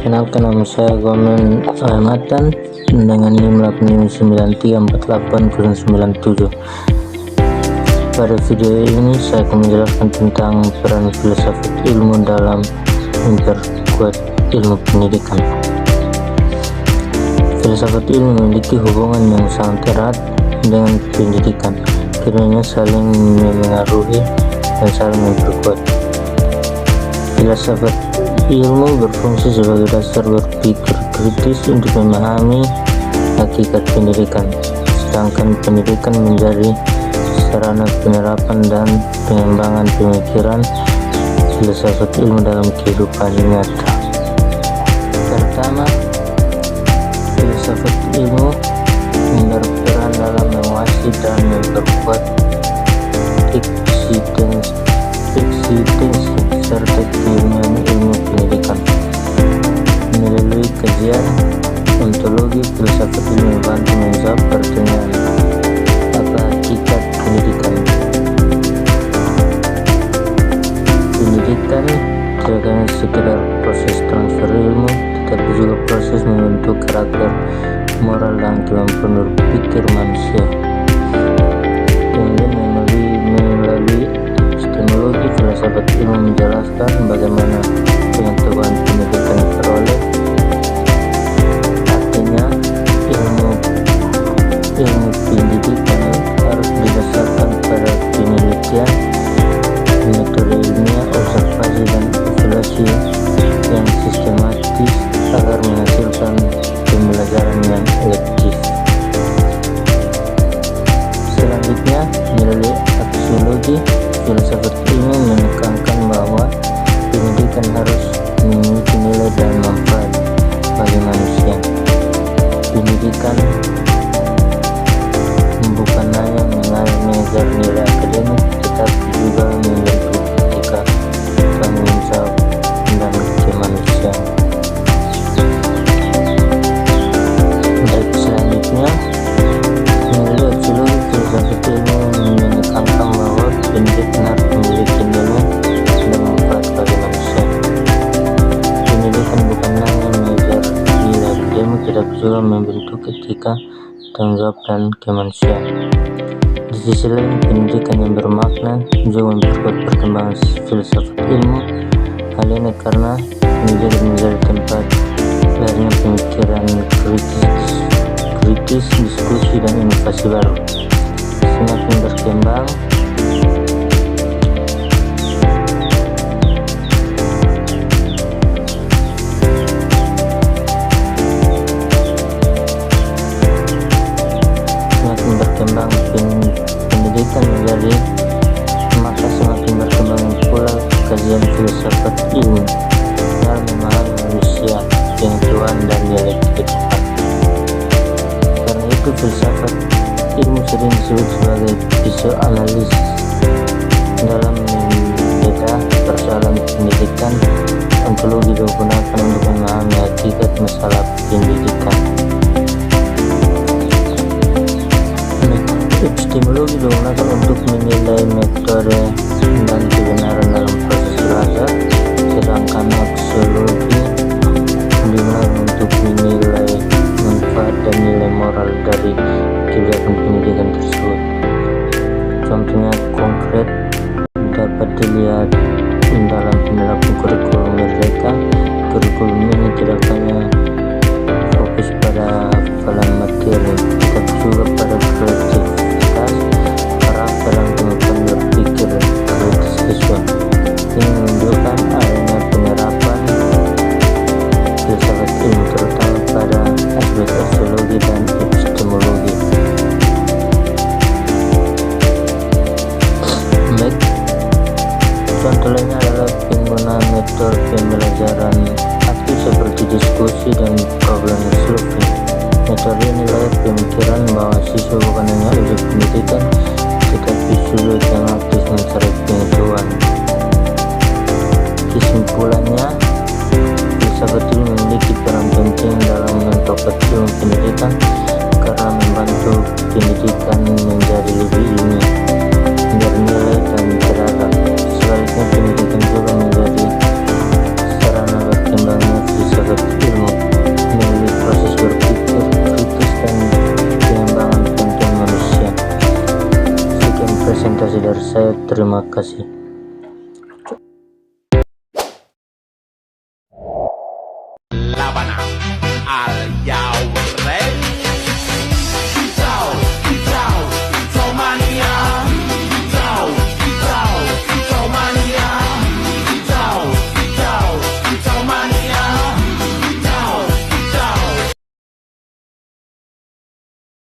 Kenalkan, nama saya Gomen Ahmatan dengan NIM 8593480997. Pada video ini saya akan menjelaskan tentang peran filsafat ilmu dalam memperkuat ilmu pendidikan. Filsafat ilmu memiliki hubungan yang sangat erat dengan pendidikan, keduanya saling memengaruhi dan saling memperkuat. Filsafat ilmu berfungsi sebagai dasar berpikir kritis untuk memahami hakikat pendidikan, sedangkan pendidikan menjadi sarana penerapan dan pengembangan pemikiran filsafat ilmu dalam kehidupan nyata. Pertama, filsafat ilmu berperan dalam menguasai dan memperkuat eksistensi serta keilmuan ilmu pendidikan. Melalui kajian ontologi, filsafat ilmu membantu menjawab pertanyaan apa hakikat pendidikan. Pendidikan tidak hanya sekedar proses transfer ilmu, tetapi juga proses membentuk karakter, moral, dan kemampuan berpikir manusia. Kemudian melalui epistemologi, filsafat ilmu menjelaskan bagaimana pengetahuan pendidikan diperoleh. Artinya, ilmu pendidikan harus didasarkan pada penelitian, metode ilmiah, observasi, dan evaluasi yang sistematis agar menghasilkan pembelajaran yang efektif. Selanjutnya, melalui aksiologi, filsafat ilmu menekankan bahwa pendidikan harus memiliki nilai dan manfaat bagi manusia. Pendidikan bukan hanya mengajar nilai akademik, tetapi juga membentuk etika, tanggung jawab, dan kemanusiaan. Baik, selanjutnya, melalui aksiologi, filsafat ilmu menekankan bahwa pendidikan harus memiliki nilai dan manfaat bagi manusia. Pendidikan bukan hanya mengajar nilai akademik, tetapi juga membentuk etika, tanggung jawab, dan kemanusiaan. Di sisi lain, pendidikan yang bermakna juga memperkuat perkembangan filsafat ilmu. Hal ini karena pendidikan menjadi tempat lahirnya pemikiran kritis, diskusi, dan inovasi baru. Semakin berkembang, pendidikan menjadi, maka semakin berkembang pula kajian filsafat ilmu dalam memahami manusia, pengetahuan, dan nilai kehidupan. Karena itu, filsafat ilmu sering disebut sebagai psikoanalisis. Dalam membedah persoalan pendidikan, ontologi digunakan untuk memahami hakikat masalah pendidikan. Epistemologi digunakan untuk menilai metode dan kebenaran dalam proses belajar, sedangkan aksiologi digunakan untuk menilai manfaat dan nilai moral dari kegiatan pendidikan tersebut. Contohnya konkret dapat dilihat dalam penerapan kurikulum Merdeka. Kurikulum ini tidak hanya fokus pada hafalan materi, tetapi juga pada kreativitas, karakter, dan kemampuan berpikir kritis siswa. Ini menunjukkan adanya penerapan filsafat ilmu terutama pada aspek aksiologi dan epistemologi. Baik, contoh lainnya adalah penggunaan metode pembelajaran aktif seperti diskusi dan problem solving. Metode ini lahir pemikiran bahwa siswa bukan hanya objek pendidikan, tetapi subjek yang aktif mencari pengetahuan. Kesimpulannya, filsafat ilmu memiliki peran penting dalam memperkuat ilmu pendidikan karena membantu pendidikan menjadi lebih ilmiah, bernilai, dan beradab. Sebaliknya, pendidikan juga menjadi sarana berkembangnya filsafat Saya terima kasih. La Habana, al